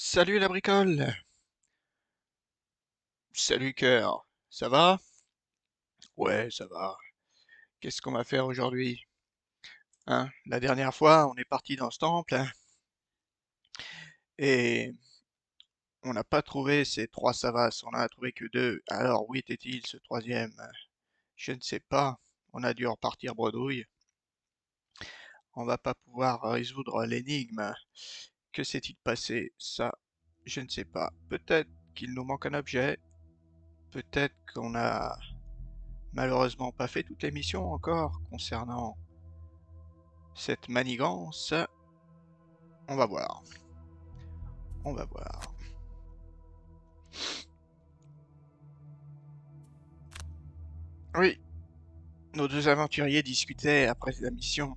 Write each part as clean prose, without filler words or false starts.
Salut la bricole! Salut cœur! Ça va? Ouais, ça va. Qu'est-ce qu'on va faire aujourd'hui? Hein? La dernière fois, on est parti dans ce temple, hein, et on n'a pas trouvé ces trois savasses, on en a trouvé que deux. Alors, où était-il ce troisième? Je ne sais pas. On a dû repartir bredouille. On va pas pouvoir résoudre l'énigme. Que s'est-il passé? Ça, je ne sais pas. Peut-être qu'il nous manque un objet. Peut-être qu'on a malheureusement pas fait toutes les missions encore concernant cette manigance. On va voir. On va voir. Oui, nos deux aventuriers discutaient après la mission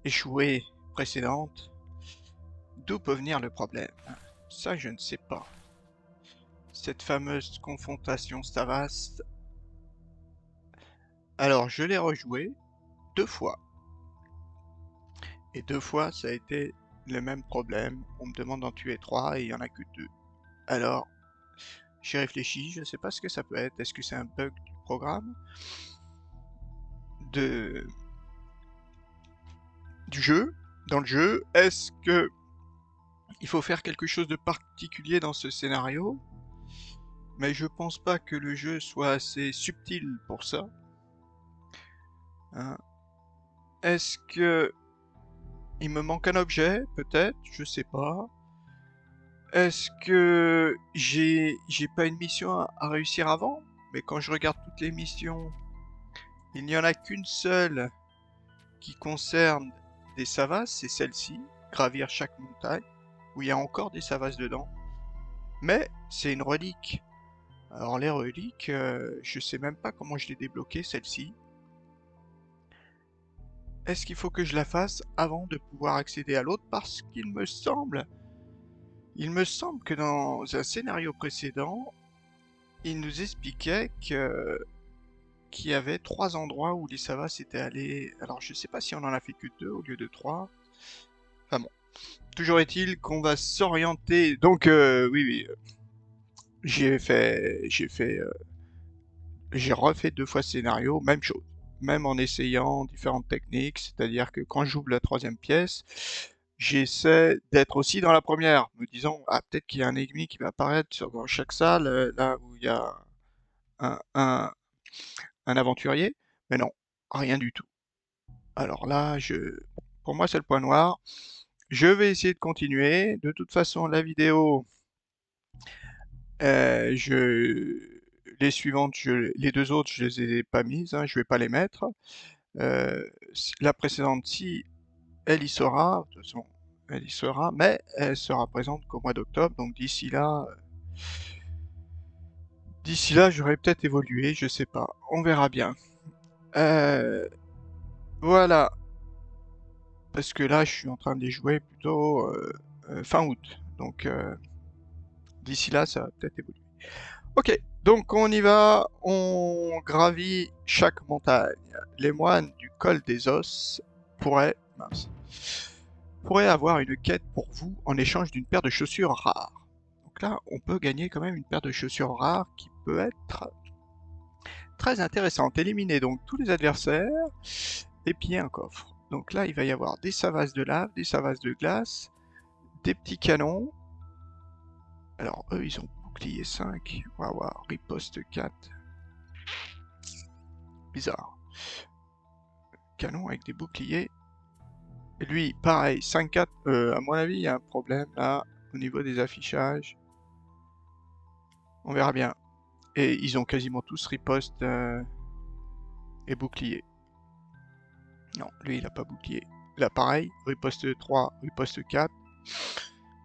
échouée précédente. D'où peut venir le problème? Ça, je ne sais pas. Cette fameuse confrontation Stavast. Alors, je l'ai rejoué deux fois. Et deux fois, ça a été le même problème. On me demande d'en tuer trois et il n'y en a que deux. Alors, j'ai réfléchi, je ne sais pas ce que ça peut être. Est-ce que c'est un bug du programme? De... Du jeu? Dans le jeu? Est-ce que il faut faire quelque chose de particulier dans ce scénario? Mais je pense pas que le jeu soit assez subtil pour ça. Hein. Est-ce que il me manque un objet? Peut-être, je sais pas. Est-ce que j'ai pas une mission à réussir avant? Mais quand je regarde toutes les missions, il n'y en a qu'une seule qui concerne des savasses, c'est celle-ci, gravir chaque montagne, où il y a encore des savasses dedans. Mais c'est une relique. Alors les reliques, je sais même pas comment je l'ai débloquée celle-ci. Est-ce qu'il faut que je la fasse avant de pouvoir accéder à l'autre? Parce il me semble que dans un scénario précédent, il nous expliquait qu'il y avait trois endroits où les savasses étaient allés. Alors je sais pas si on en a fait que deux au lieu de trois. Enfin bon. Toujours est-il qu'on va s'orienter. Donc oui, oui, j'ai refait deux fois ce scénario, même chose. Même en essayant différentes techniques, c'est-à-dire que quand j'ouvre la troisième pièce, j'essaie d'être aussi dans la première, me disant ah peut-être qu'il y a un ennemi qui va apparaître dans chaque salle, là où il y a un, un, un aventurier, mais non, rien du tout. Alors là, pour moi c'est le point noir. Je vais essayer de continuer. De toute façon, la vidéo, les suivantes, les deux autres, je les ai pas mises, hein, je vais pas les mettre. La précédente, si elle y sera, de toute façon, elle y sera, mais elle sera présente qu'au mois d'octobre, donc d'ici là, j'aurai peut-être évolué, je sais pas, on verra bien. Euh, voilà, parce que là, je suis en train de les jouer plutôt fin août, donc d'ici là, ça va peut-être évoluer. Ok, donc on y va, on gravit chaque montagne. Les moines du col des os pourraient, mince, pourraient avoir une quête pour vous en échange d'une paire de chaussures rares. Donc là, on peut gagner quand même une paire de chaussures rares qui peut être très intéressante. Éliminer donc tous les adversaires et piller un coffre. Donc là, il va y avoir des savasses de lave, des savasses de glace, des petits canons. Alors eux, ils ont bouclier 5. Waouh, riposte 4. Bizarre. Canon avec des boucliers. Et lui, pareil, 5-4. À mon avis, il y a un problème là, au niveau des affichages. On verra bien. Et ils ont quasiment tous riposte et bouclier. Non, lui, il a pas bouclier. Là, pareil, riposte 3, riposte 4.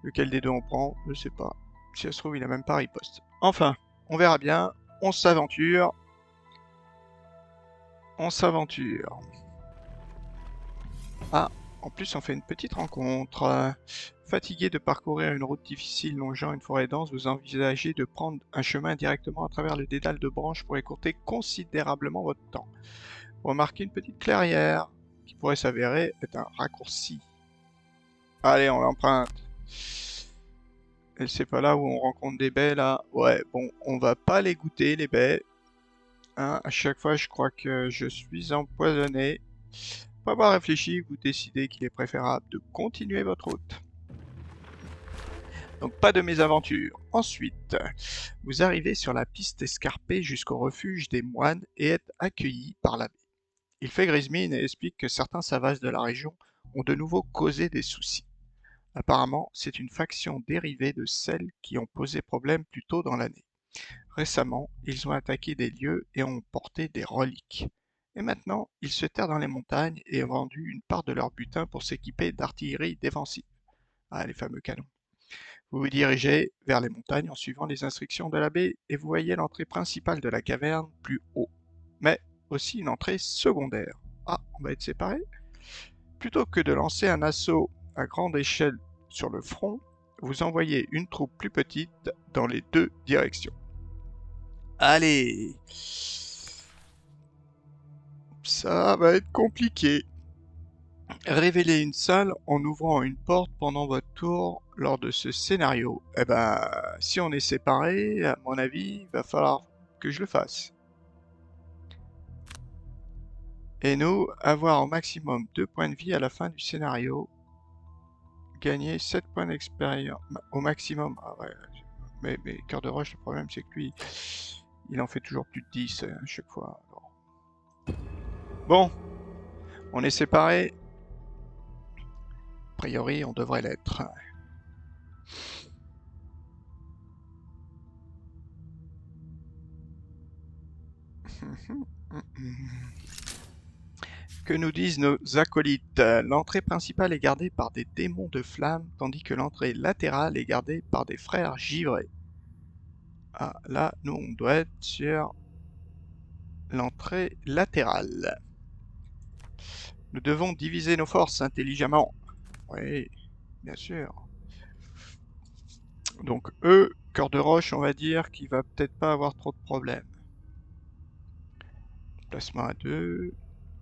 Lequel des deux on prend? Je sais pas. Si ça se trouve, il a même pas riposte. Enfin, on verra bien. On s'aventure. On s'aventure. Ah, en plus, on fait une petite rencontre. Fatigué de parcourir une route difficile longeant une forêt dense, vous envisagez de prendre un chemin directement à travers le dédale de branches pour écourter considérablement votre temps. Vous remarquez une petite clairière qui pourrait s'avérer être un raccourci. Allez, on l'emprunte. Et c'est pas là où on rencontre des baies, là. Ouais, bon, on va pas les goûter, les baies. Hein, à chaque fois, je crois que je suis empoisonné. Pour avoir réfléchi, vous décidez qu'il est préférable de continuer votre route. Donc pas de mésaventure. Ensuite, vous arrivez sur la piste escarpée jusqu'au refuge des moines et êtes accueilli par l'abbé. Il fait grise mine et explique que certains savages de la région ont de nouveau causé des soucis. Apparemment, c'est une faction dérivée de celles qui ont posé problème plus tôt dans l'année. Récemment, ils ont attaqué des lieux et ont porté des reliques. Et maintenant, ils se terrent dans les montagnes et ont vendu une part de leur butin pour s'équiper d'artillerie défensive. Ah, les fameux canons. Vous vous dirigez vers les montagnes en suivant les instructions de l'abbé et vous voyez l'entrée principale de la caverne plus haut, mais aussi une entrée secondaire. Ah, on va être séparés. Plutôt que de lancer un assaut à grande échelle sur le front, vous envoyez une troupe plus petite dans les deux directions. Allez, ça va être compliqué. Révélez une salle en ouvrant une porte pendant votre tour lors de ce scénario. Eh ben, si on est séparés, à mon avis, il va falloir que je le fasse. Et nous, avoir au maximum 2 points de vie à la fin du scénario. Gagner 7 points d'expérience au maximum. Ah ouais, mais Cœur de Roche, le problème c'est que lui, il en fait toujours plus de 10 à chaque fois. Alors. Bon, on est séparés. A priori, on devrait l'être. Que nous disent nos acolytes? L'entrée principale est gardée par des démons de flammes, tandis que l'entrée latérale est gardée par des frères givrés. Ah, là, nous, on doit être sur l'entrée latérale. Nous devons diviser nos forces intelligemment. Oui, bien sûr. Donc eux, Cœur de Roche, on va dire qu'il va peut-être pas avoir trop de problèmes. Placement à 2.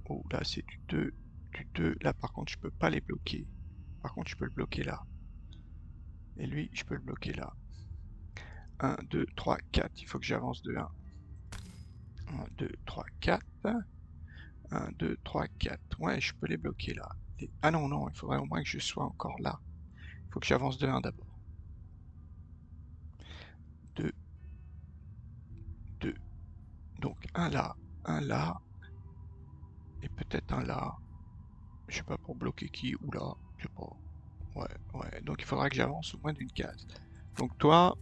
Oh, là, c'est du 2. Du 2. Là, par contre, je peux pas les bloquer. Par contre, je peux le bloquer là. Et lui, je peux le bloquer là. 1, 2, 3, 4. Il faut que j'avance de 1. 1, 2, 3, 4. 1, 2, 3, 4. Ouais, je peux les bloquer là. Ah non, non, il faudrait au moins que je sois encore là. Il faut que j'avance de 1 d'abord. 2, 2. Donc un là, et peut-être un là. Je sais pas pour bloquer qui ou là. Je sais pas. Ouais. Donc il faudra que j'avance au moins d'une case. Donc toi,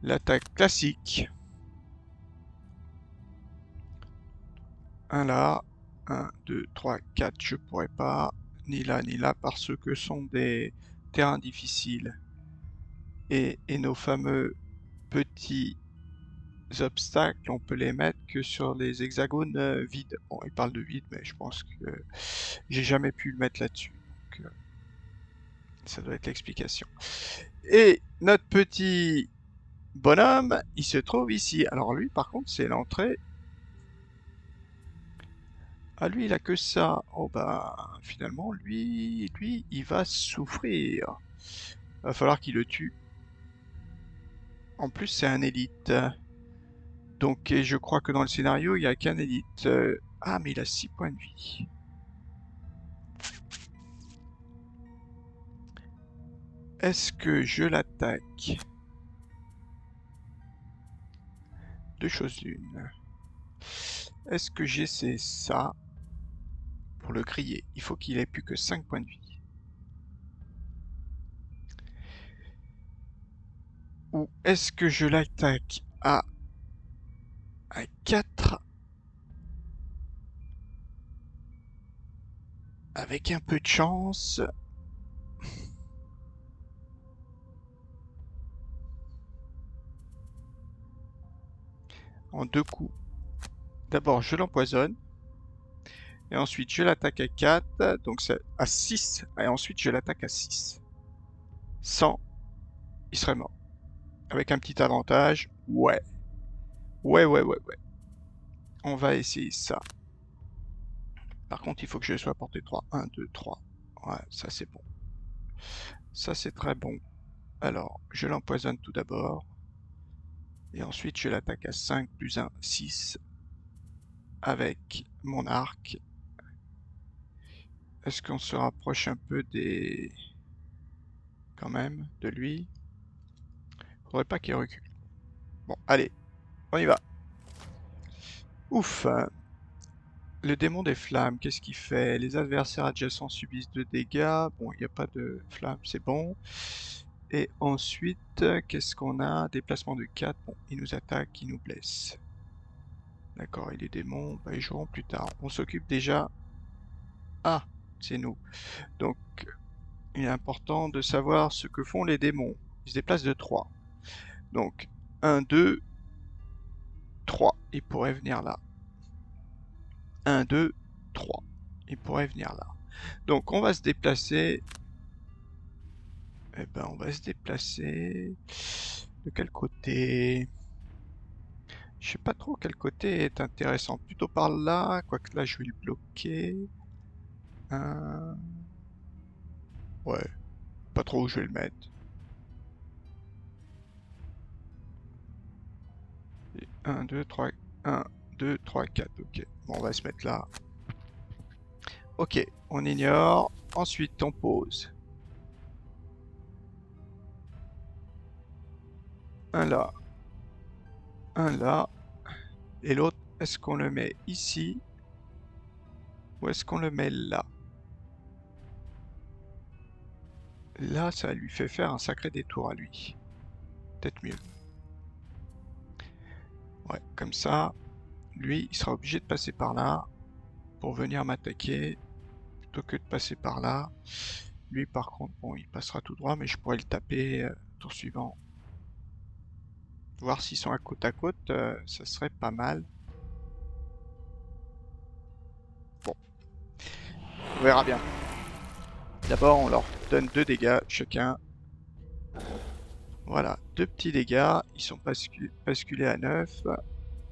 l'attaque classique. Un là. 1, 2, 3, 4. Je pourrais pas. Ni là, ni là, parce que ce sont des terrains difficiles. Et nos fameux petits obstacles, on peut les mettre que sur les hexagones vides. Bon, il parle de vide, mais je pense que j'ai jamais pu le mettre là-dessus. Donc, ça doit être l'explication. Et notre petit bonhomme, il se trouve ici. Alors lui, par contre, c'est l'entrée. Ah, lui, il a que ça. Oh bah, finalement, lui, il va souffrir. Va falloir qu'il le tue. En plus, c'est un élite. Donc, et je crois que dans le scénario, il n'y a qu'un élite. Ah, mais il a 6 points de vie. Est-ce que je l'attaque? Deux choses l'une. Est-ce que j'essaie ça pour le griller? Il faut qu'il ait plus que 5 points de vie. Ou est-ce que je l'attaque à 4 avec un peu de chance? En 2 coups. D'abord, je l'empoisonne. Et ensuite, je l'attaque à 4. Donc, c'est à 6. Et ensuite, je l'attaque à 6. 100. Il serait mort. Avec un petit avantage. Ouais. Ouais. On va essayer ça. Par contre, il faut que je sois à portée 3. 1, 2, 3. Ouais, ça c'est bon. Ça c'est très bon. Alors, je l'empoisonne tout d'abord. Et ensuite, je l'attaque à 5 plus 1, 6 avec mon arc. Est-ce qu'on se rapproche un peu des... quand même, de lui? Faudrait pas qu'il recule. Bon, allez, on y va. Ouf! Le démon des flammes, qu'est-ce qu'il fait? Les adversaires adjacents subissent 2 dégâts. Bon, il n'y a pas de flammes, c'est bon. Et ensuite, qu'est-ce qu'on a? Déplacement de 4. Bon, il nous attaque, il nous blesse. D'accord, et les démons, bah, ils joueront plus tard. On s'occupe déjà... Ah, c'est nous. Donc, il est important de savoir ce que font les démons. Ils se déplacent de 3. Donc, 1, 2, 3. Ils pourraient venir là. 1, 2, 3. Ils pourraient venir là. Donc, on va se déplacer. Eh ben, on va se déplacer. De quel côté? Je sais pas trop quel côté est intéressant. Plutôt par là, quoique là, je vais le bloquer. Euh, Ouais, pas trop où je vais le mettre. 1, 2, 3, 1, 2, 3, 4. Ok, bon, on va se mettre là. Ok, on ignore. Ensuite, on pose. Un là, un là. Et l'autre, est-ce qu'on le met ici ou est-ce qu'on le met là? Là, ça lui fait faire un sacré détour à lui. Peut-être mieux. Ouais, comme ça, lui, il sera obligé de passer par là pour venir m'attaquer plutôt que de passer par là. Lui, par contre, bon, il passera tout droit, mais je pourrais le taper tour suivant. Voir s'ils sont à côte, ça serait pas mal. Bon, on verra bien. D'abord, on leur donne 2 dégâts chacun. Voilà, 2 petits dégâts. Ils sont basculés à 9.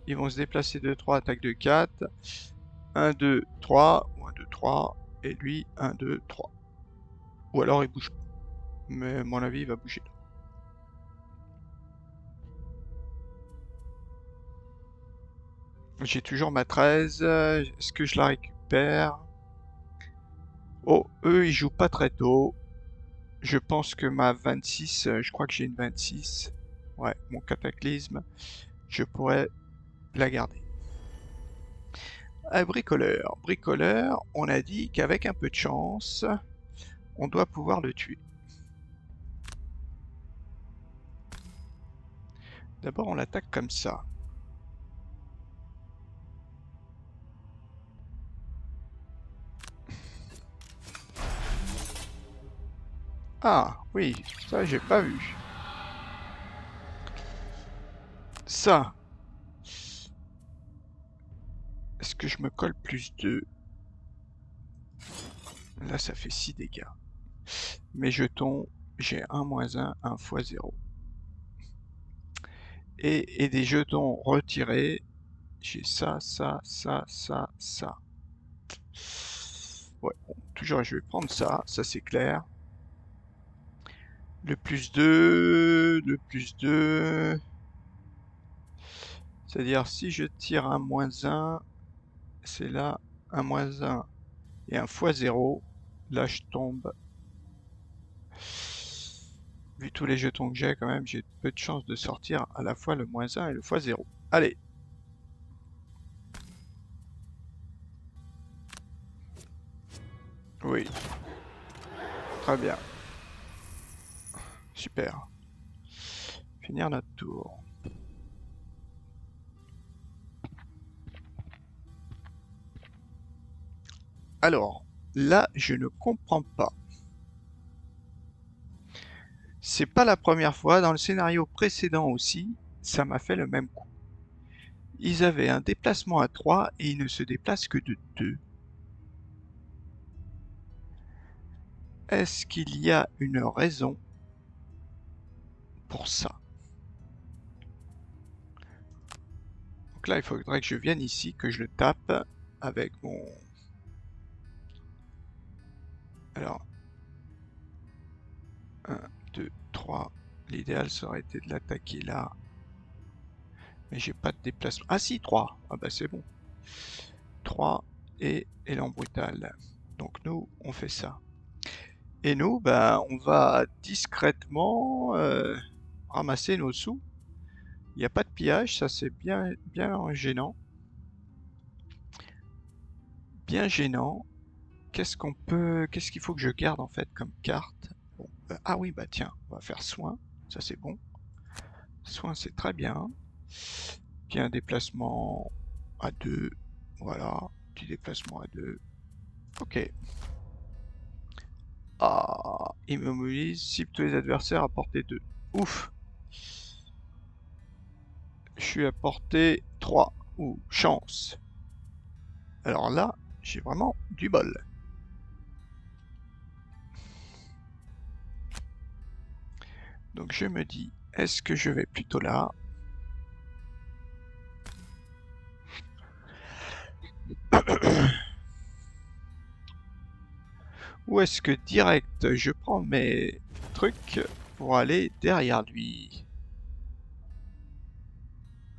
Ils vont se déplacer de 3, attaque de 4. 1, 2, 3. Ou 1, 2, 3. Et lui, 1, 2, 3. Ou alors il bouge pas. Mais à mon avis, il va bouger. J'ai toujours ma 13. Est-ce que je la récupère? Oh, eux, ils jouent pas très tôt. Je pense que ma 26, je crois que j'ai une 26. Ouais, mon cataclysme, je pourrais la garder. Bricoleur. Bricoleur, on a dit qu'avec un peu de chance, on doit pouvoir le tuer. D'abord, on l'attaque comme ça. Ah, oui, ça, j'ai pas vu. Ça. Est-ce que je me colle plus 2? Là, ça fait 6 dégâts. Mes jetons, j'ai 1 moins 1, 1 fois 0. Et des jetons retirés, j'ai ça, ça, ça, ça, ça. Ouais, bon, toujours je vais prendre ça, ça c'est clair. Le plus 2, le plus 2. C'est-à-dire si je tire un moins 1, c'est là un moins 1 et un fois 0. Là je tombe. Vu tous les jetons que j'ai quand même, j'ai peu de chances de sortir à la fois le moins 1 et le fois 0. Allez. Oui, très bien. Super. Finir notre tour. Alors, là, je ne comprends pas. C'est pas la première fois, dans le scénario précédent aussi, ça m'a fait le même coup. Ils avaient un déplacement à 3 et ils ne se déplacent que de 2. Est-ce qu'il y a une raison pour ça? Donc là, il faudrait que je vienne ici, que je le tape avec mon... Alors, 1, 2, 3. 3. L'idéal serait été de l'attaquer là. Mais j'ai pas de déplacement. Ah si, 3. Ah bah c'est bon. 3 et élan brutal. Donc nous, on fait ça. Et nous, bah, on va discrètement ramasser nos sous. Il n'y a pas de pillage, ça c'est bien gênant. Bien gênant. Qu'est-ce qu'il faut que je garde en fait comme carte? Bon, ah oui, bah tiens, on va faire soin. Ça c'est bon. Soin, c'est très bien. Puis un déplacement à 2. Voilà, petit déplacement à 2. Ok. Ah, immobilise, cible tous les adversaires à portée 2. Ouf. Je suis à portée 3. Ouh, chance. Alors là, j'ai vraiment du bol. Donc je me dis, est-ce que je vais plutôt là? Ou est-ce que direct je prends mes trucs pour aller derrière lui?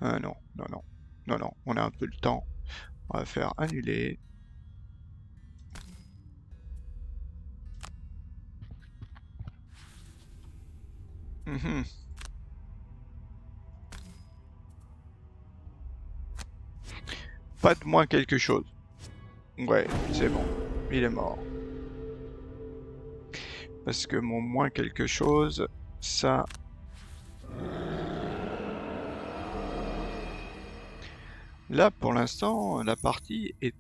Non, non, non. Non, non, on a un peu le temps. On va faire annuler. Mhm. Pas de moins quelque chose. Ouais, c'est bon. Il est mort. Parce que mon moins quelque chose, ça... Là, pour l'instant, la partie est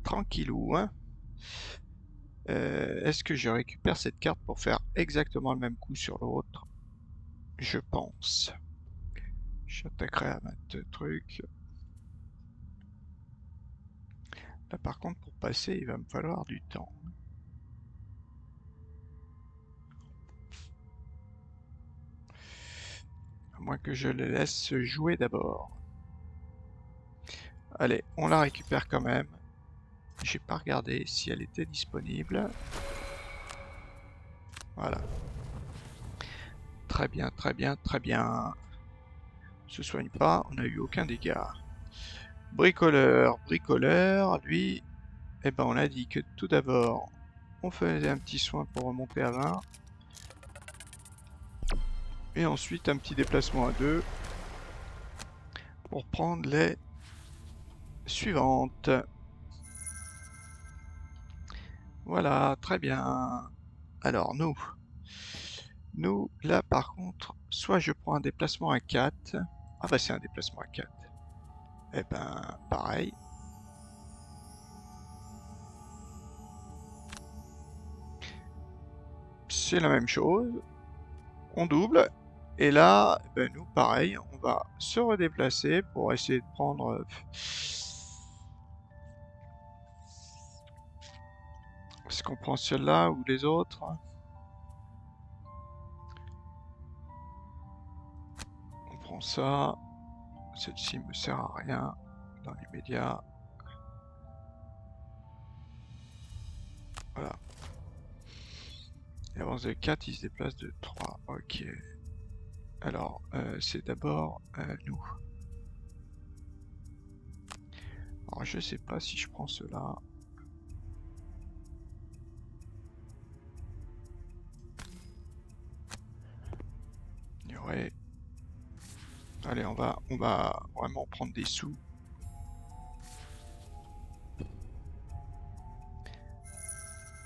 tranquillou, hein. Est-ce que je récupère cette carte pour faire exactement le même coup sur l'autre? Je pense. J'attaquerai à mettre truc. Là, par contre, pour passer, il va me falloir du temps. À moins que je le laisse jouer d'abord. Allez, on la récupère quand même. J'ai pas regardé si elle était disponible. Voilà. Très bien, très bien, très bien. Se soigne pas, on n'a eu aucun dégât. Bricoleur, bricoleur, lui, eh ben on a dit que tout d'abord, on faisait un petit soin pour remonter à 20. Et ensuite un petit déplacement à 2 pour prendre les suivantes. Voilà, très bien. Alors nous, là par contre, soit je prends un déplacement à 4. Ah bah c'est un déplacement à 4. Eh ben, pareil. C'est la même chose. On double. Et là, ben nous, pareil, on va se redéplacer pour essayer de prendre... Est-ce qu'on prend celle-là ou les autres? On prend ça. Celle-ci me sert à rien dans les médias. Voilà. Il avance de 4, il se déplace de 3. Ok. Alors, c'est d'abord nous. Alors, je sais pas si je prends cela. Il y aurait... Allez, on va vraiment prendre des sous.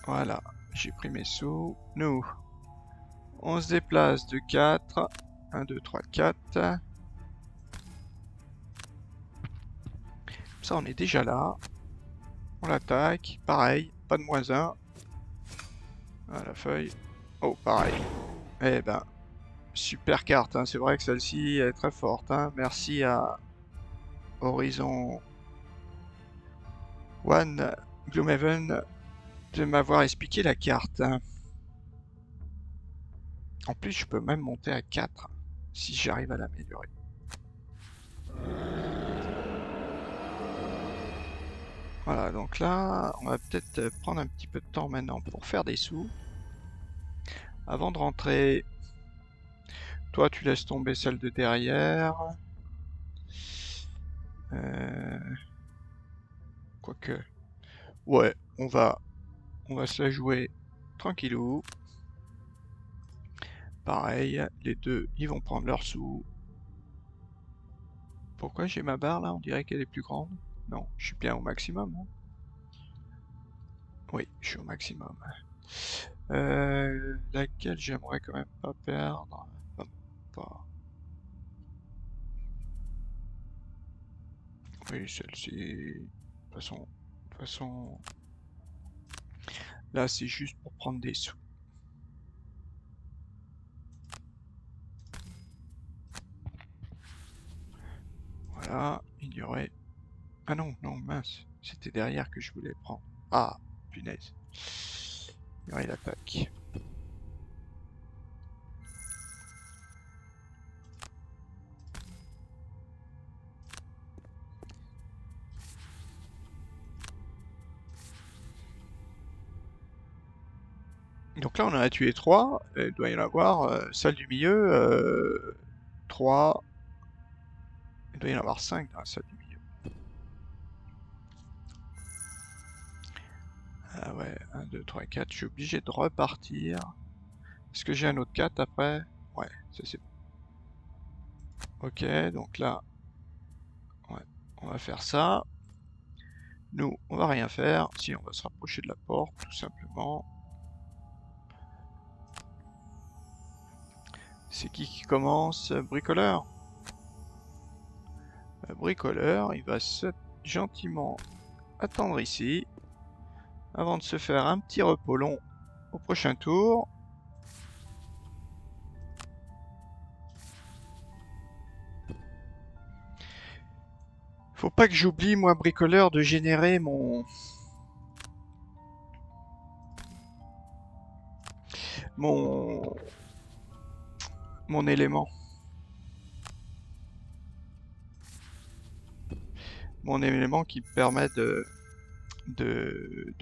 Voilà, j'ai pris mes sous. Nous, on se déplace de 4. 1, 2, 3, 4. Comme ça, on est déjà là. On l'attaque. Pareil, pas de moins 1. À la feuille. Oh, pareil. Eh ben, super carte. Hein. C'est vrai que celle-ci est très forte. Hein. Merci à Horizon One Gloomhaven de m'avoir expliqué la carte. Hein. En plus, je peux même monter à 4 si j'arrive à l'améliorer. Voilà, donc là, on va peut-être prendre un petit peu de temps maintenant pour faire des sous. Avant de rentrer, Toi, tu laisses tomber celle de derrière. Quoique... Ouais, on va se la jouer tranquillou. Pareil, les deux, ils vont prendre leur sous. Pourquoi j'ai ma barre là? On dirait qu'elle est plus grande. Non, je suis bien au maximum. Hein. Oui, je suis au maximum. Laquelle j'aimerais quand même pas perdre. Pas. Oui, celle-ci. De toute façon, là c'est juste pour prendre des sous. Voilà, ignorer. Ah non, non, mince. C'était derrière que je voulais prendre. Ah, punaise. Ignorer l'attaque. Donc là, on en a tué 3. Il doit y en avoir, salle du milieu, 3. Il doit y en avoir 5 dans la salle du milieu. Ah ouais, 1, 2, 3, 4. Je suis obligé de repartir. Est-ce que j'ai un autre 4 après? Ouais, ça c'est bon. Ok, donc là, ouais, on va faire ça. Nous, on va rien faire. Si, on va se rapprocher de la porte, tout simplement. C'est qui commence? Bricoleur. Bricoleur, il va gentiment attendre ici, avant de se faire un petit repos long au prochain tour. Faut pas que j'oublie, moi, bricoleur, de générer mon élément. Mon élément qui me permet de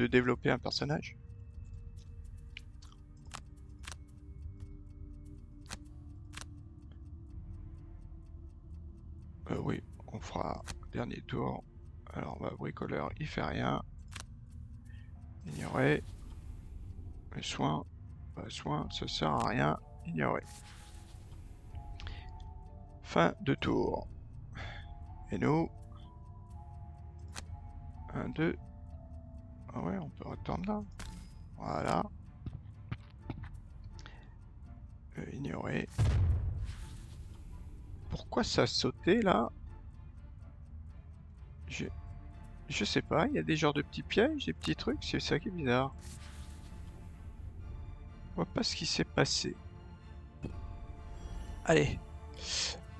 développer un personnage. Oui, on fera dernier tour. Alors, bah, bricoleur, il fait rien. Ignorer. Le soin. Bah, soin, ça sert à rien. Ignorer. Fin de tour. Et nous, 1, 2. Ah ouais, on peut attendre là. Voilà. Ignorer. Pourquoi ça a sauté là? Je sais pas, il y a des genres de petits pièges, des petits trucs, c'est ça qui est bizarre. Je vois pas ce qui s'est passé. Allez.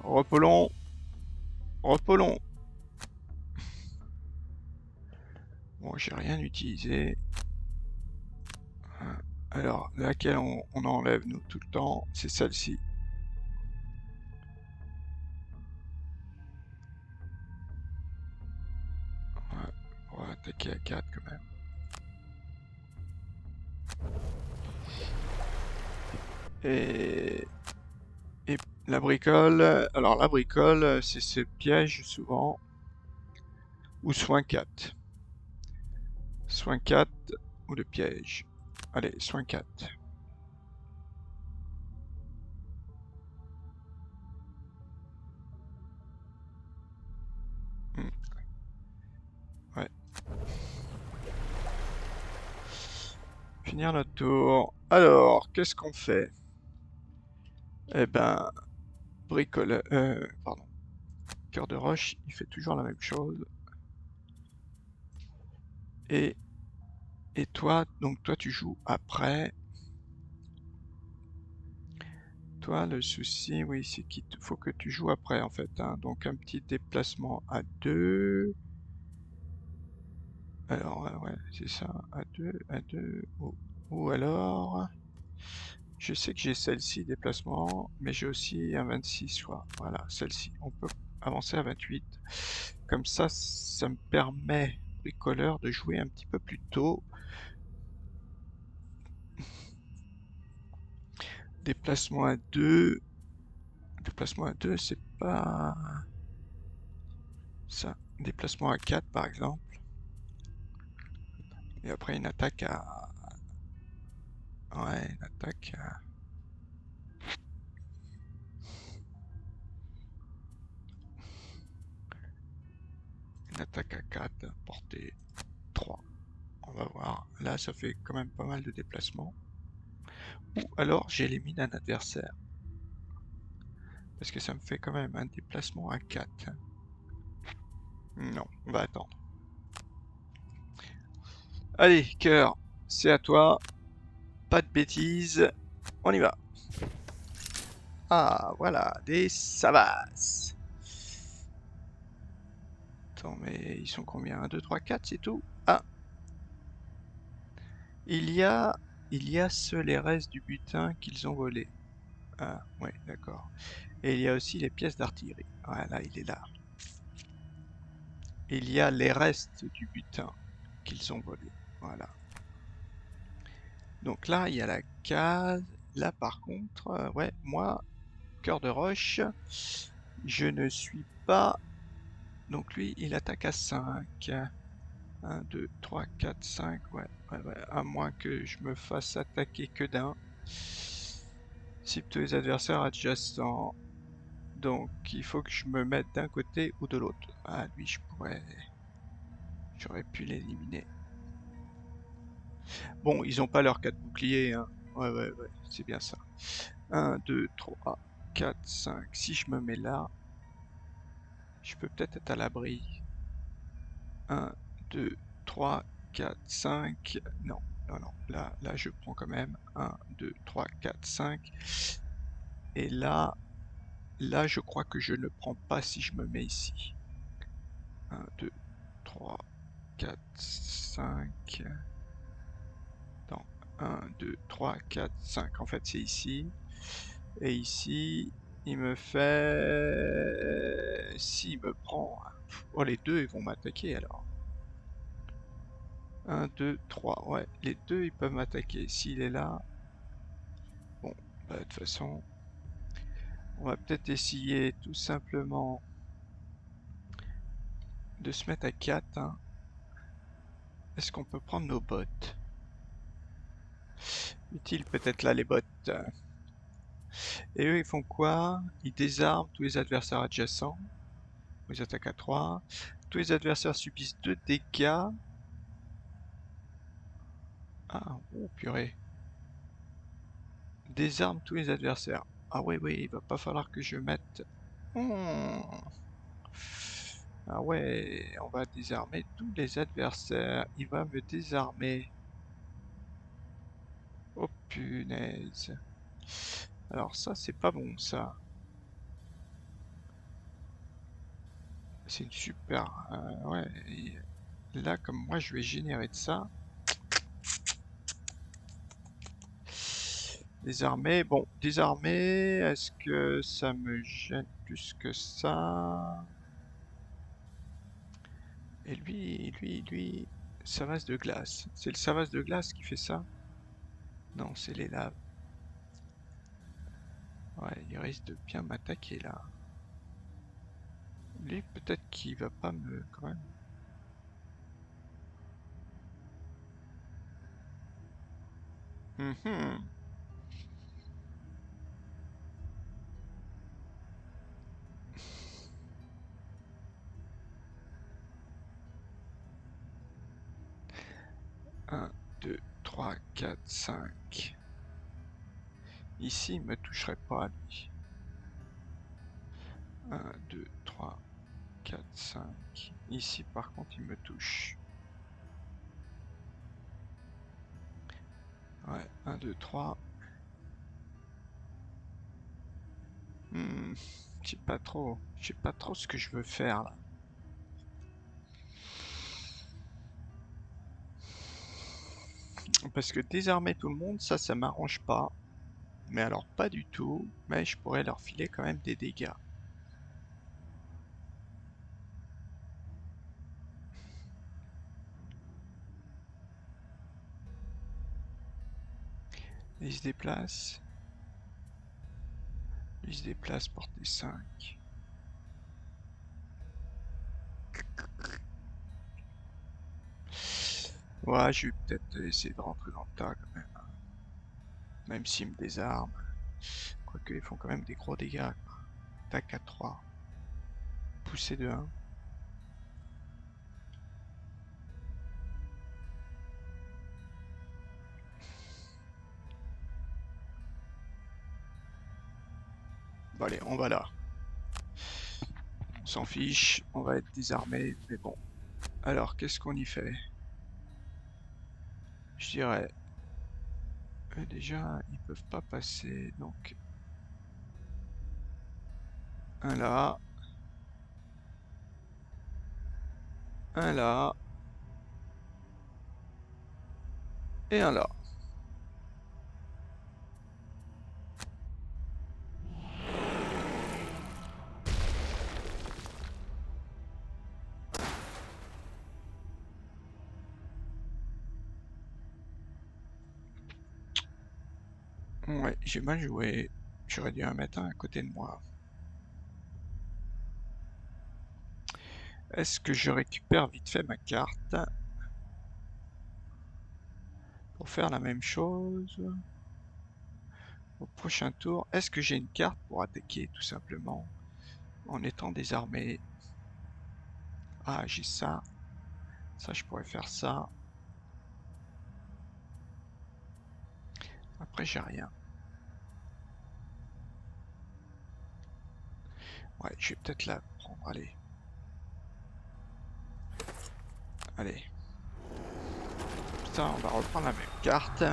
Repos long. Repos long. Bon, j'ai rien utilisé. Alors, laquelle on enlève nous tout le temps, c'est celle-ci. Ouais, on va attaquer à 4 quand même. Et la bricole, alors la bricole, c'est ce piège souvent. Ou soin 4. Soin 4 ou le piège. Allez, soin 4. Ouais. Finir notre tour. Alors, qu'est-ce qu'on fait? Eh ben, bricoleur... pardon. Cœur de roche, il fait toujours la même chose. Et toi, donc toi tu joues après. Toi, le souci, oui, c'est qu'il faut que tu joues après en fait. Hein. Donc un petit déplacement à 2. Alors, ouais, c'est ça, à 2, à 2. Ou alors, je sais que j'ai celle-ci, déplacement, mais j'ai aussi un 26, quoi. Voilà, celle-ci. On peut avancer à 28. Comme ça me permet, bricoleur, de jouer un petit peu plus tôt. Déplacement à 2. Déplacement à 2, c'est pas ça. Déplacement à 4, par exemple. Et après, une attaque à... Ouais, une attaque à... Une attaque à 4, portée 3. On va voir. Là, ça fait quand même pas mal de déplacements. Ou alors, j'élimine un adversaire. Parce que ça me fait quand même un déplacement à 4. Non, on va attendre. Allez, cœur, c'est à toi. Pas de bêtises. On y va. Ah, voilà, des Savas. Attends, mais ils sont combien? 1, 2, 3, 4, c'est tout? Ah, il y a... Il y a seuls les restes du butin qu'ils ont volé. Ah, ouais, d'accord. Et il y a aussi les pièces d'artillerie. Voilà, il est là. Il y a les restes du butin qu'ils ont volé. Voilà. Donc là, il y a la case. Là, par contre, ouais, moi, cœur de roche, je ne suis pas. Donc lui, il attaque à 5. 1, 2, 3, 4, 5. Ouais, ouais, ouais. À moins que je me fasse attaquer que d'un. Cible tous les adversaires adjacents. Donc il faut que je me mette d'un côté ou de l'autre. Ah, lui, je pourrais. J'aurais pu l'éliminer. Bon, ils ont pas leur 4 boucliers, hein. Ouais, ouais, ouais, c'est bien ça. 1, 2, 3, 4, 5. Si je me mets là, je peux peut-être être à l'abri. 1, 2, 3, 4, 5. Non, non, non. Là, je prends quand même. 1, 2, 3, 4, 5. Et là, je crois que je ne prends pas si je me mets ici. 1, 2, 3, 4, 5. Non, 1, 2, 3, 4, 5. En fait, c'est ici. Et ici, il me fait... S'il me prend... Oh, les deux, ils vont m'attaquer alors. 1, 2, 3. Ouais, les deux, ils peuvent m'attaquer. S'il est là... Bon, bah, de toute façon, on va peut-être essayer tout simplement de se mettre à 4. Hein. Est-ce qu'on peut prendre nos bottes? Utile peut-être là, les bottes. Et eux, ils font quoi? Ils désarment tous les adversaires adjacents. Ils attaquent à 3. Tous les adversaires subissent 2 dégâts. Ah, oh purée. Désarme tous les adversaires. Ah oui, oui, il va pas falloir que je mette... Hmm. Ah ouais, on va désarmer tous les adversaires. Il va me désarmer. Oh punaise. Alors ça, c'est pas bon, ça. C'est une super... ouais, et là, comme moi, je vais générer de ça. Désarmer, bon, désarmer, est-ce que ça me gêne plus que ça? Et lui, Savas de glace. C'est le Savas de glace qui fait ça? Non, c'est les laves. Ouais, il risque de bien m'attaquer là. Lui, peut-être qu'il va pas me... quand même. Mhm. 1, 2, 3, 4, 5. Ici, il me toucherait pas, lui. 1, 2, 3, 4, 5. Ici, par contre, il me touche. Ouais, 1, 2, 3. Hmm, je sais pas trop. Je sais pas trop ce que je veux faire là. Parce que désarmer tout le monde, ça m'arrange pas. Mais alors pas du tout. Mais je pourrais leur filer quand même des dégâts. Ils se déplacent. Il se déplace, portée 5. Ouais, je vais peut-être essayer de rentrer dans le tas quand même. Même s'ils me désarment. Quoique, ils font quand même des gros dégâts. Tac 4-3. Poussée de 1. Bon allez, on va là. On s'en fiche, on va être désarmé, mais bon. Alors, qu'est-ce qu'on y fait? Je dirais... déjà, ils peuvent pas passer, donc... Un là. Un là. Et un là. Ouais, j'ai mal joué. J'aurais dû en mettre un à côté de moi. Est-ce que je récupère vite fait ma carte pour faire la même chose au prochain tour? Est-ce que j'ai une carte pour attaquer tout simplement en étant désarmé? Ah, j'ai ça. Ça, je pourrais faire ça. Après, j'ai rien. Ouais, je vais peut-être la prendre. Allez. Allez. Putain, on va reprendre la même carte.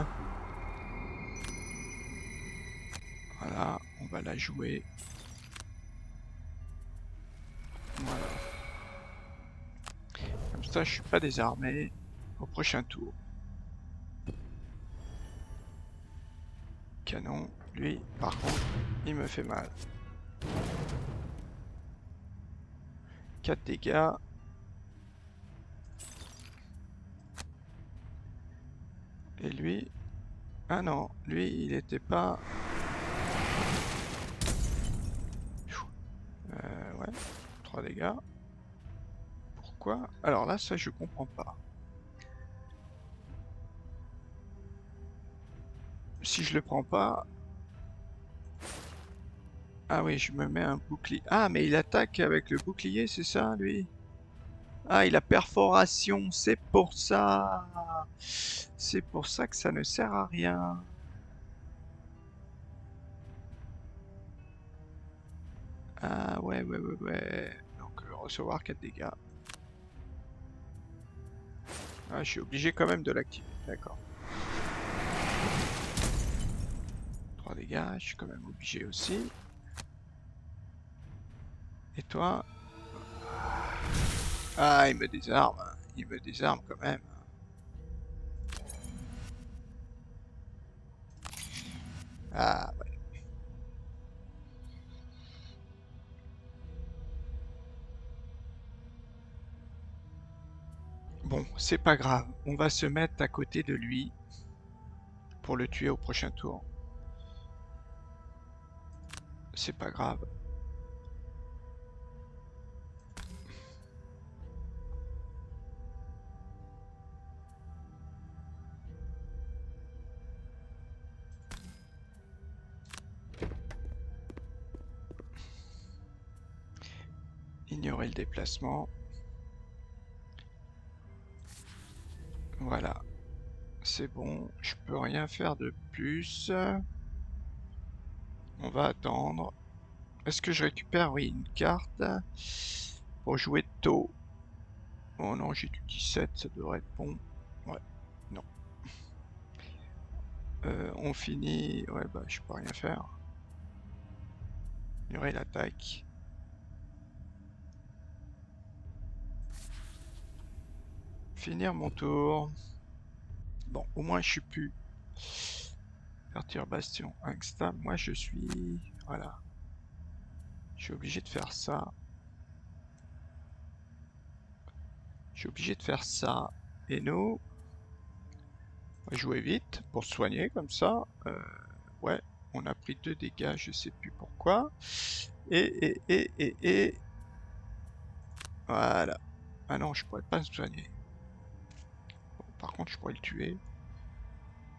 Voilà, on va la jouer. Voilà. Comme ça, je suis pas désarmé au prochain tour. Canon, lui, par contre, il me fait mal. 4 dégâts. Et lui... Ah non, lui, il était pas... Ouais, 3 dégâts. Pourquoi? Alors là, ça, je comprends pas. Si je le prends pas... Ah oui, je me mets un bouclier. Ah, mais il attaque avec le bouclier, c'est ça, lui? Ah, il a perforation, c'est pour ça. C'est pour ça que ça ne sert à rien. Ah ouais, ouais, ouais, ouais. Donc recevoir 4 dégâts. Ah, je suis obligé quand même de l'activer, d'accord. 3 dégâts, je suis quand même obligé aussi. Et toi? Ah, il me désarme. Il me désarme quand même. Ah, ouais. Bon, c'est pas grave. On va se mettre à côté de lui pour le tuer au prochain tour. C'est pas grave. Ignorer le déplacement. Voilà. C'est bon. Je peux rien faire de plus. On va attendre. Est-ce que je récupère, oui, une carte pour jouer tôt? Oh non, j'ai du 17, ça devrait être bon. Ouais, non. On finit... Ouais, bah, je peux rien faire. Ignorer l'attaque. Finir mon tour. Bon, au moins je suis plus... Perturbation instable. Moi, je suis... Voilà. Je suis obligé de faire ça. Je suis obligé de faire ça. Et nous... On va jouer vite pour se soigner comme ça. Ouais, on a pris 2 dégâts, je sais plus pourquoi. quoi. Et... Voilà. Ah non, je pourrais pas me soigner. Bon, par contre, je pourrais le tuer.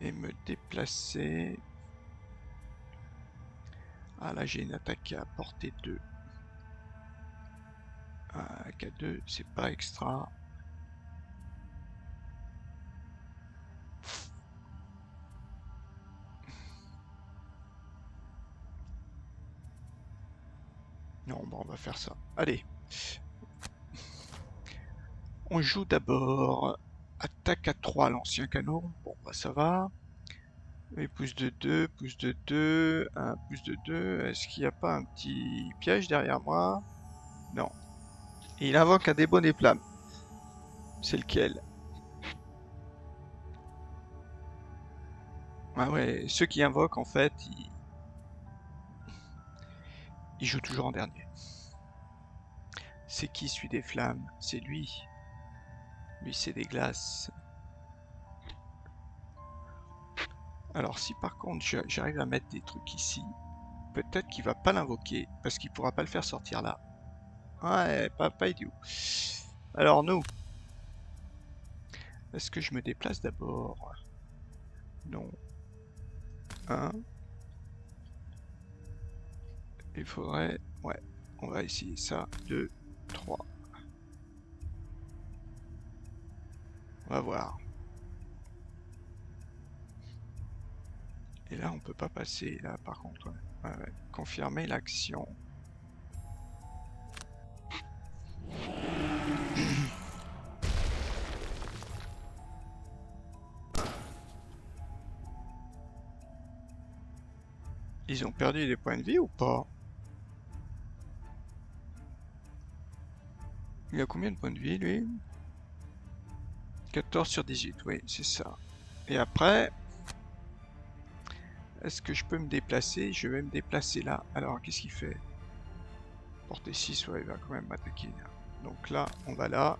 Et me déplacer. Ah là, j'ai une attaque à portée 2. Ah, K2, c'est pas extra. Non, bon, on va faire ça. Allez. On joue d'abord attaque à 3, l'ancien canon. Bon, bah ça va. Et pouce de 2, pouce de 2, un pouce de 2. Est-ce qu'il n'y a pas un petit piège derrière moi? Non. Et il invoque un démon des flammes. C'est lequel? Ah ouais, ceux qui invoquent, en fait, ils jouent toujours en dernier. C'est qui celui des flammes? C'est lui. Lui, c'est des glaces. Alors si par contre j'arrive à mettre des trucs ici, peut-être qu'il va pas l'invoquer, parce qu'il pourra pas le faire sortir là. Ouais, pas idiot. Alors nous, est-ce que je me déplace d'abord? Non. 1. Il faudrait... Ouais, on va essayer ça. 2, 3. On va voir. Et là, on peut pas passer, là, par contre. Ouais. Confirmer l'action. Ils ont perdu des points de vie ou pas? Il a combien de points de vie, lui? 14 sur 18, oui, c'est ça. Et après, est-ce que je peux me déplacer? Je vais me déplacer là. Alors, qu'est-ce qu'il fait? Portée 6, ouais, il va quand même m'attaquer. Donc là, on va là.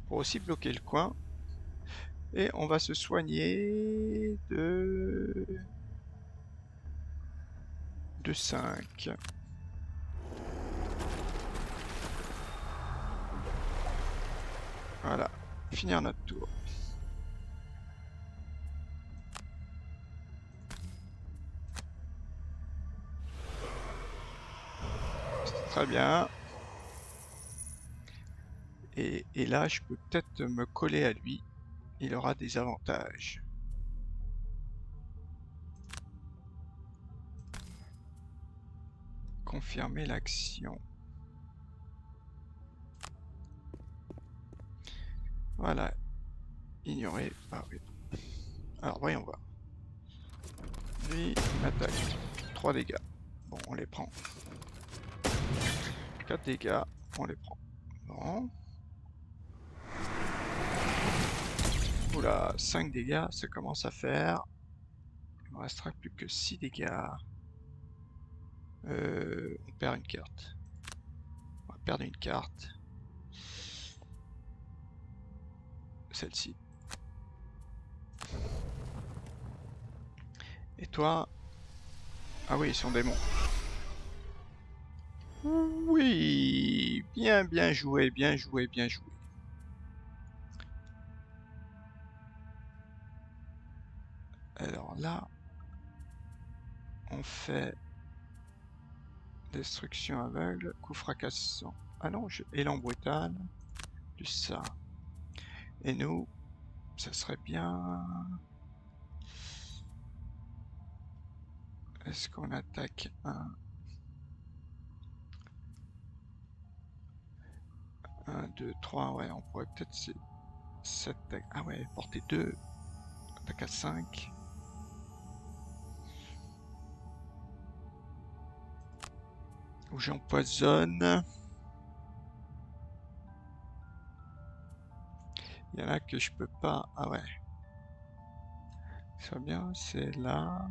Pour aussi bloquer le coin. Et on va se soigner de 5. Voilà. Finir notre tour. Très bien. Et là, je peux peut-être me coller à lui. Il aura des avantages. Confirmer l'action. Voilà. Ignorer. Ah oui. Alors, voyons voir. Lui, attaque. 3 dégâts. Bon, on les prend. 4 dégâts. On les prend. Bon. Oula, 5 dégâts, ça commence à faire. Il me restera plus que 6 dégâts. On perd une carte. On va perdre une carte. Celle-ci. Et toi? Ah oui, son démon. Oui, bien joué, bien joué, bien joué. Alors là, on fait destruction aveugle, coup fracassant. Ah non, élan brutal, plus ça. Et nous, ça serait bien... Est-ce qu'on attaque un 1, 2, 3, ouais, on pourrait peut-être... 7, ah ouais, portée 2, attaque à 5. Ou j'empoisonne. Il y en a que je peux pas... Ah ouais. Ça va bien, c'est là.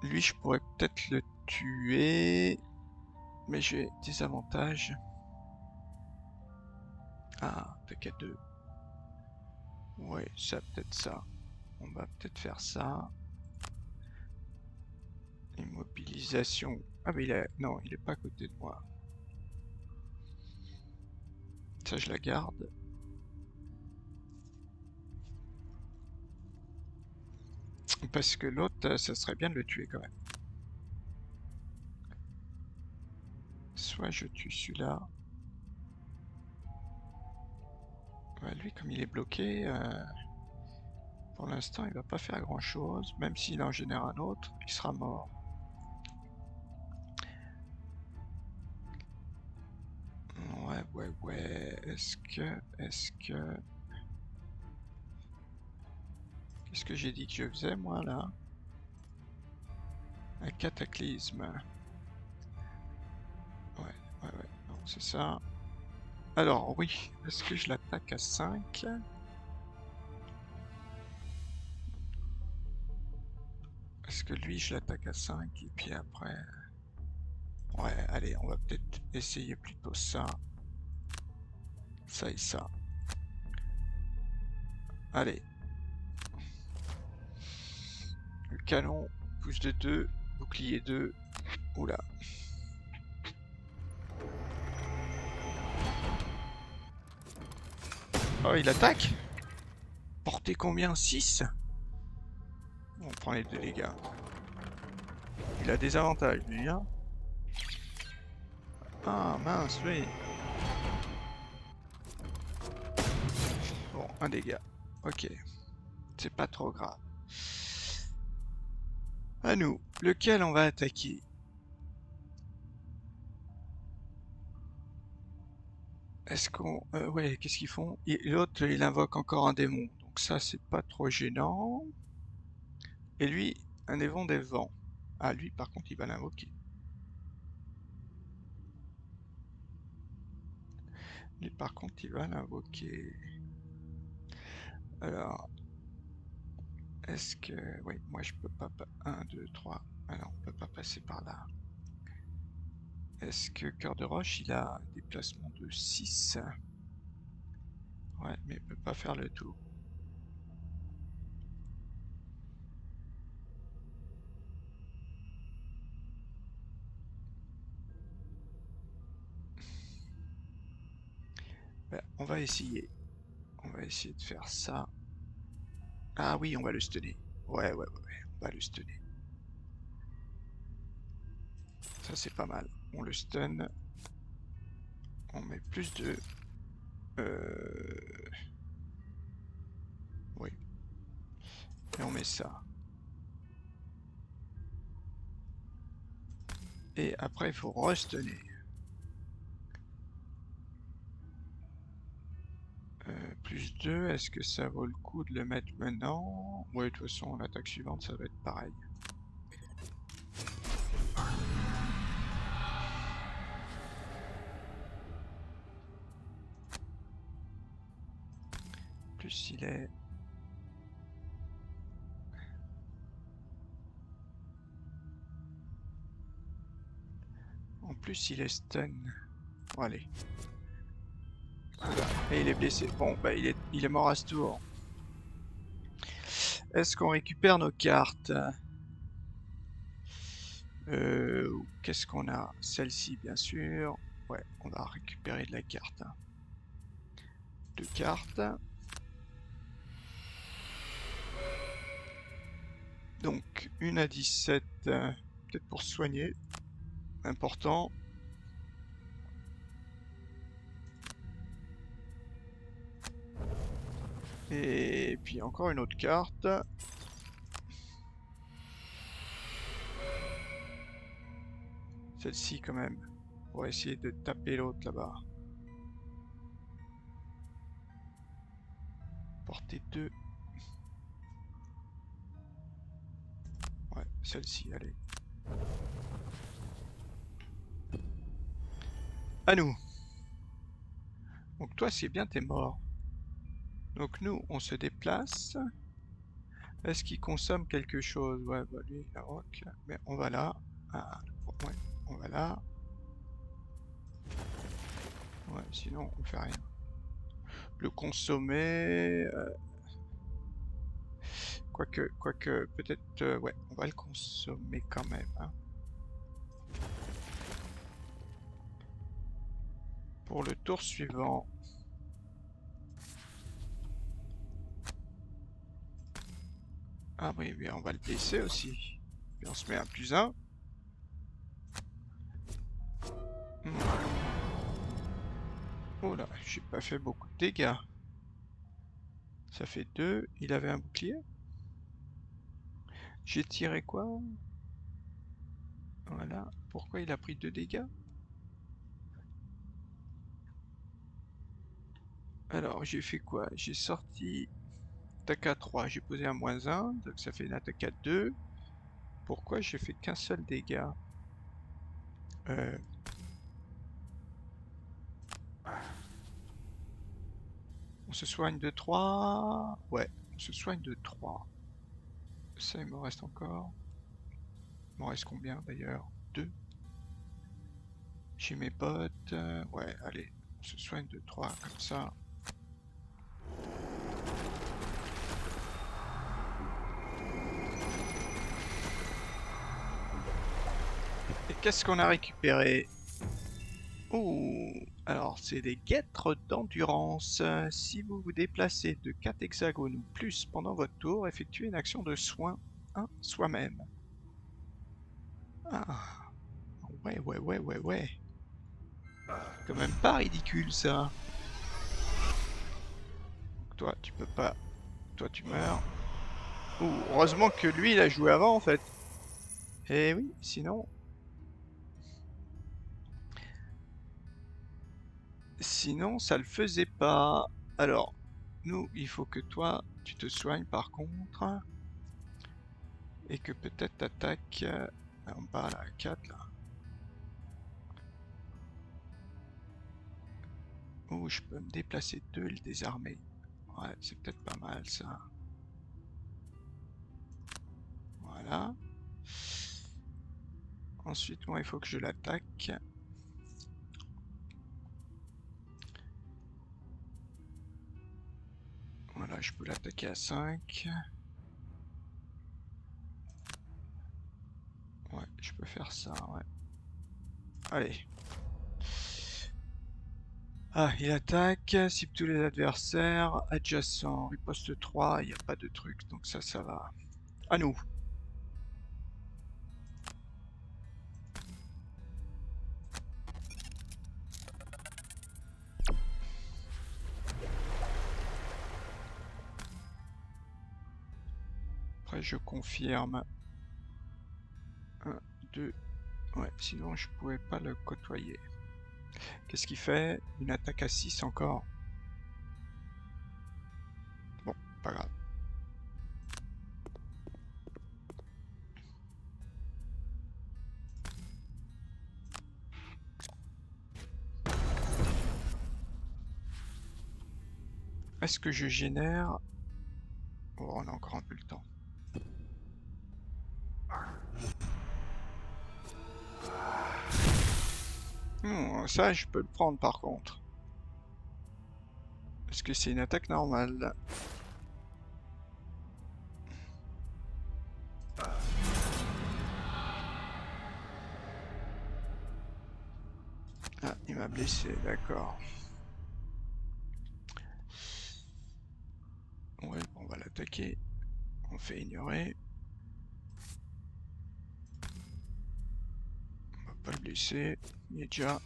Lui, je pourrais peut-être le tuer. Mais j'ai des avantages. Ah, attaque à 2. Ouais, ça peut-être ça. on va peut-être faire ça. Immobilisation. Ah mais il est... Non, il est pas à côté de moi. Ça je la garde. Parce que l'autre, ça serait bien de le tuer quand même. Soit je tue celui-là. Ouais, lui, comme il est bloqué, pour l'instant, il va pas faire grand-chose. Même s'il en génère un autre, il sera mort. Ouais. Est-ce que... Qu'est-ce que j'ai dit que je faisais, moi, là? Un cataclysme. Ouais. Non, c'est ça. Alors, oui. Est-ce que je l'attaque à 5? Est-ce que lui, je l'attaque à 5 et puis après... Ouais, allez, on va peut-être essayer plutôt ça. Ça et ça. Allez. Le canon, pouce de 2, bouclier 2. Oula. Oh, il attaque? Portée combien? 6? On prend les 2 dégâts. Il a des avantages, lui, hein? Ah, mince, oui. Bon, un dégât. Ok. C'est pas trop grave. À nous. Lequel on va attaquer? Est-ce qu'on... ouais, qu'est-ce qu'ils font? L'autre, il invoque encore un démon. Donc ça, c'est pas trop gênant. Et lui, un démon des vents. Ah, lui, par contre, il va l'invoquer. Lui, par contre, il va l'invoquer. Alors, est-ce que... Oui, moi, je peux pas... 1, 2, 3. Ah non, on peut pas passer par là. Est-ce que Cœur de Roche, il a un déplacement de 6? Ouais, mais il peut pas faire le tour. Ben, on va essayer. On va essayer de faire ça. Ah oui, on va le stunner. Ouais, on va le stunner. Ça, c'est pas mal. On le stun. On met plus de... Oui. Et on met ça. Et après, il faut re-stunner. Plus 2, est-ce que ça vaut le coup de le mettre maintenant? Ouais, de toute façon, l'attaque suivante, ça va être pareil. Plus il est... En plus, il est stun. Bon, allez. Et il est blessé. Bon, bah il est mort à ce tour. Est-ce qu'on récupère nos cartes? Qu'est-ce qu'on a? Celle-ci, bien sûr. Ouais, on va récupérer de la carte. 2 cartes. Donc, une à 17, peut-être pour soigner. Important. Et puis encore une autre carte. Celle-ci quand même. Pour essayer de taper l'autre là-bas. Portée 2. Ouais, celle-ci, allez. À nous. Donc toi, c'est bien, t'es mort. Donc nous, on se déplace. Est-ce qu'il consomme quelque chose? Ouais, bah lui, il a rock. Mais on va là. Ah, ouais, on va là. Ouais, sinon, on fait rien. Le consommer... Quoique, peut-être... ouais, on va le consommer quand même, hein. Pour le tour suivant. Ah oui, on va le blesser aussi. Puis on se met un +1. Oh là, j'ai pas fait beaucoup de dégâts. Ça fait 2. Il avait un bouclier. J'ai tiré quoi? Voilà. Pourquoi il a pris 2 dégâts? Alors, j'ai fait quoi? J'ai sorti attaque à 3. J'ai posé un -1. Donc ça fait une attaque à 2. Pourquoi j'ai fait qu'un seul dégât? Euh, on se soigne de 3. Ouais, on se soigne de 3. Ça, il me reste encore. Il me reste combien d'ailleurs? 2. J'ai mes potes. Ouais, allez, on se soigne de 3 comme ça. Et qu'est-ce qu'on a récupéré? Oh, alors c'est des guêtres d'endurance. Si vous vous déplacez de 4 hexagones ou plus pendant votre tour, effectuez une action de soin soi-même. Ah, ouais. Quand même pas ridicule ça. Donc toi, tu peux pas. Toi, tu meurs. Ouh, heureusement que lui, il a joué avant en fait. Eh oui, sinon. Sinon, ça le faisait pas. Alors, nous, il faut que toi, tu te soignes par contre. Et que peut-être t'attaques en bas là, à 4 là. Oh, je peux me déplacer 2 et le désarmer. Ouais, c'est peut-être pas mal ça. Voilà. Ensuite, moi, il faut que je l'attaque. Voilà, je peux l'attaquer à 5. Ouais, je peux faire ça, ouais. Allez. Ah, il attaque, cible tous les adversaires, adjacent, riposte 3, il n'y a pas de truc, donc ça va. À nous. Après, je confirme. 1, 2, ouais, sinon je pouvais pas le côtoyer. Qu'est-ce qu'il fait? Une attaque à 6 encore. Bon, pas grave. Est-ce que je génère... Oh, on a encore un peu le temps. Ça, je peux le prendre par contre. Parce que c'est une attaque normale. Ah, il m'a blessé, d'accord. Ouais, bon, on va l'attaquer. On fait ignorer. On va pas le blesser. Il est déjà...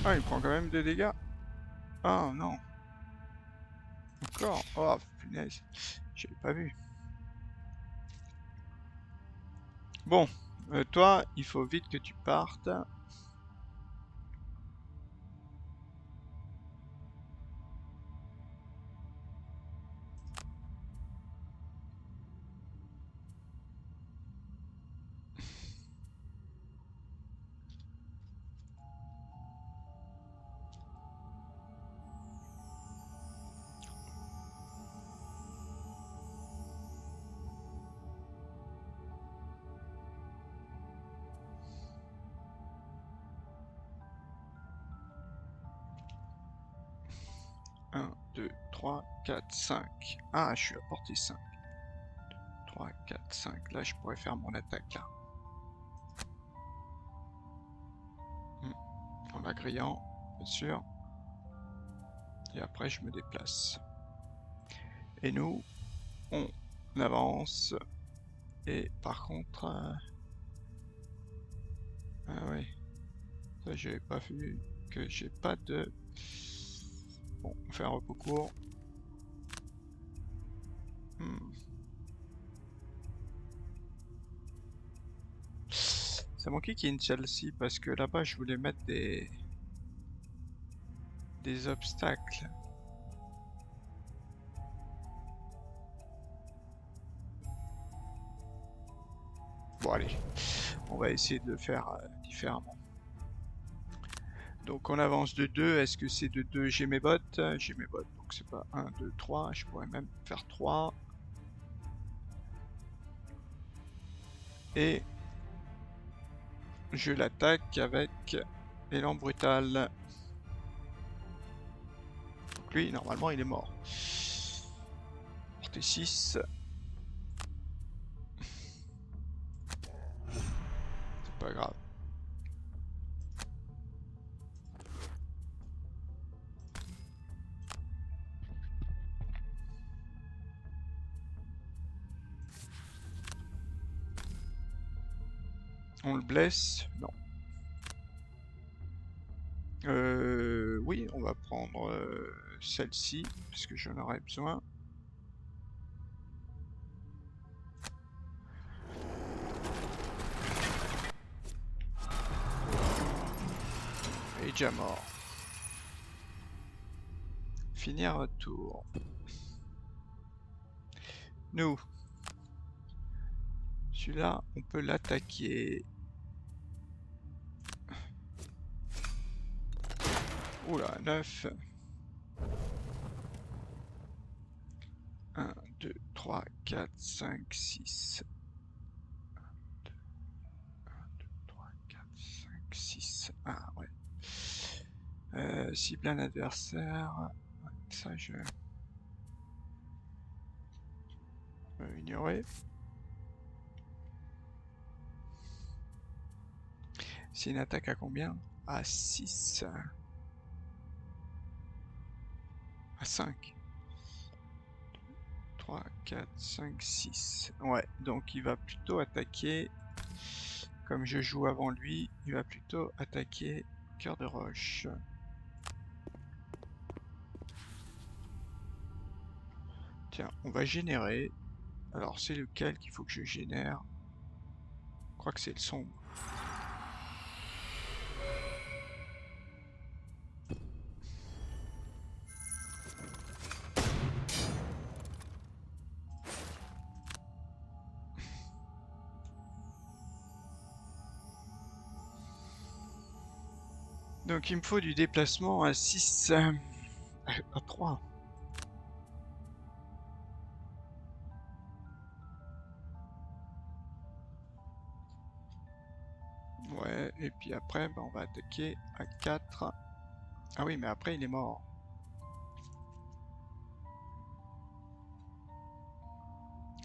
Ah, il prend quand même 2 dégâts. Ah, non. Encore. Oh, punaise. J'avais pas vu. Bon, toi, il faut vite que tu partes. 2, 3, 4, 5. Ah, je suis à portée 5. 3, 4, 5. Là, je pourrais faire mon attaque, là. En la grillant, bien sûr. Et après, je me déplace. Et nous, on avance. Et par contre... Ah oui. Ça, j'avais pas vu que j'ai pas de... Bon, on fait un repos court. Ça manquait qu'il y ait une Chelsea parce que là-bas je voulais mettre des obstacles. Bon allez, on va essayer de le faire différemment. Donc on avance de 2, est-ce que c'est de 2? J'ai mes bottes, donc c'est pas 1, 2, 3, je pourrais même faire 3. Et je l'attaque avec élan brutal. Donc lui, normalement, il est mort. Portée 6. C'est pas grave. On le blesse? Non. Oui, on va prendre celle-ci, parce que j'en aurai besoin. Il est déjà mort. Finir votre tour. Nous. Celui-là, on peut l'attaquer. Oula, 9. 1, 2, 3, 4, 5, 6. 1, 2, 3, 4, 5, 6. Ah ouais. Cible un adversaire. Ça, je vais ignorer. C'est une attaque à combien? À 6. À 5. 3, 4, 5, 6. Ouais, donc il va plutôt attaquer. Comme je joue avant lui, il va plutôt attaquer cœur de roche. Tiens, on va générer. Alors c'est lequel qu'il faut que je génère? Je crois que c'est le sombre. Donc il me faut du déplacement à 6, à 3. Ouais, et puis après, on va attaquer à 4. Ah oui, mais après il est mort.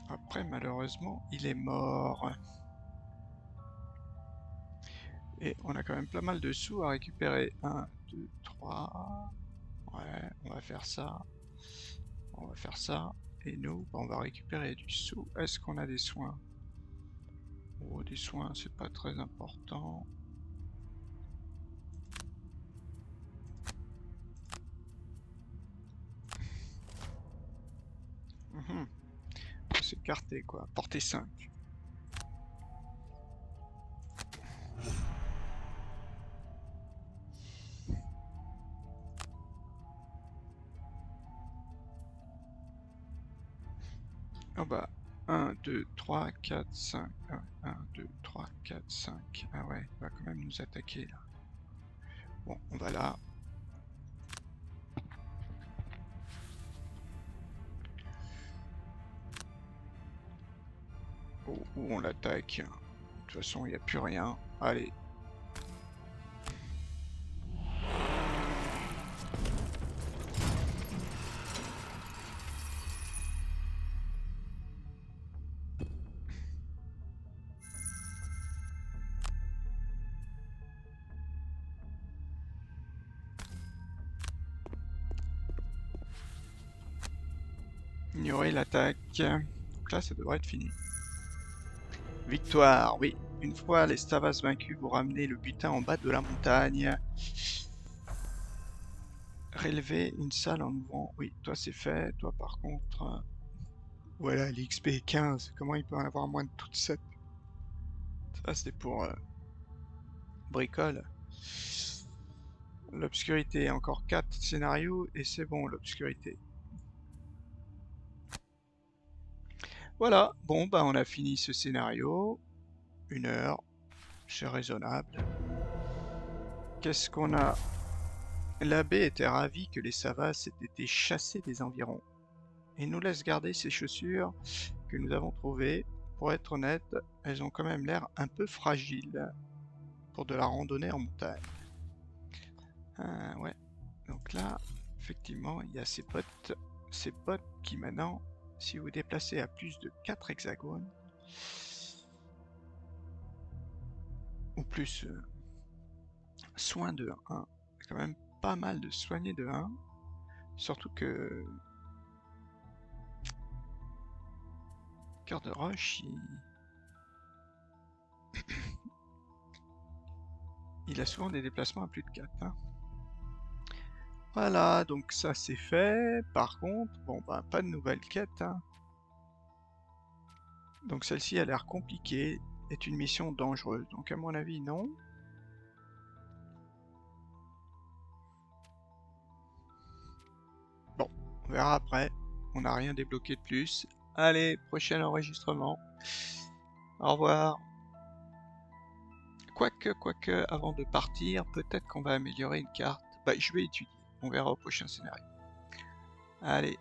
Après, malheureusement, il est mort. Et on a quand même pas mal de sous à récupérer. 1, 2, 3. Ouais, on va faire ça. On va faire ça. Et nous, on va récupérer du sous. Est-ce qu'on a des soins? Oh, des soins, c'est pas très important. C'est écarté quoi. Portée 5. Oh bah, 1, 2, 3, 4, 5. 1, 2, 3, 4, 5. Ah ouais, il va quand même nous attaquer là. Bon, on va là. Oh, où on l'attaque. De toute façon, il n'y a plus rien. Allez. Ignorer l'attaque. Donc là, ça devrait être fini. Victoire, oui. Une fois les Stavas vaincus, vous ramenez le butin en bas de la montagne. Relever une salle en ouvrant. Oui, toi c'est fait. Toi par contre... Voilà, l'XP est 15. Comment il peut en avoir moins de toutes 7? Ça c'est pour bricole. L'obscurité, encore 4 scénarios et c'est bon l'obscurité. Voilà, bon bah on a fini ce scénario. 1 heure, c'est raisonnable. Qu'est-ce qu'on a? L'abbé était ravi que les Savas aient été chassés des environs et nous laisse garder ces chaussures que nous avons trouvées. Pour être honnête, elles ont quand même l'air un peu fragiles pour de la randonnée en montagne. Ouais, donc là, effectivement, il y a ces potes qui maintenant, si vous déplacez à plus de 4 hexagones, ou plus soin de 1, c'est quand même pas mal de soigner de 1, surtout que Cœur de Roche, il a souvent des déplacements à plus de 4. Hein. Voilà, donc ça c'est fait. Par contre, bon bah pas de nouvelle quête. Hein. Donc celle-ci a l'air compliquée, est une mission dangereuse. Donc à mon avis non. Bon, on verra après. On n'a rien débloqué de plus. Allez, prochain enregistrement. Au revoir. Quoique, avant de partir, peut-être qu'on va améliorer une carte. Bah, je vais étudier. On verra au prochain scénario. Allez.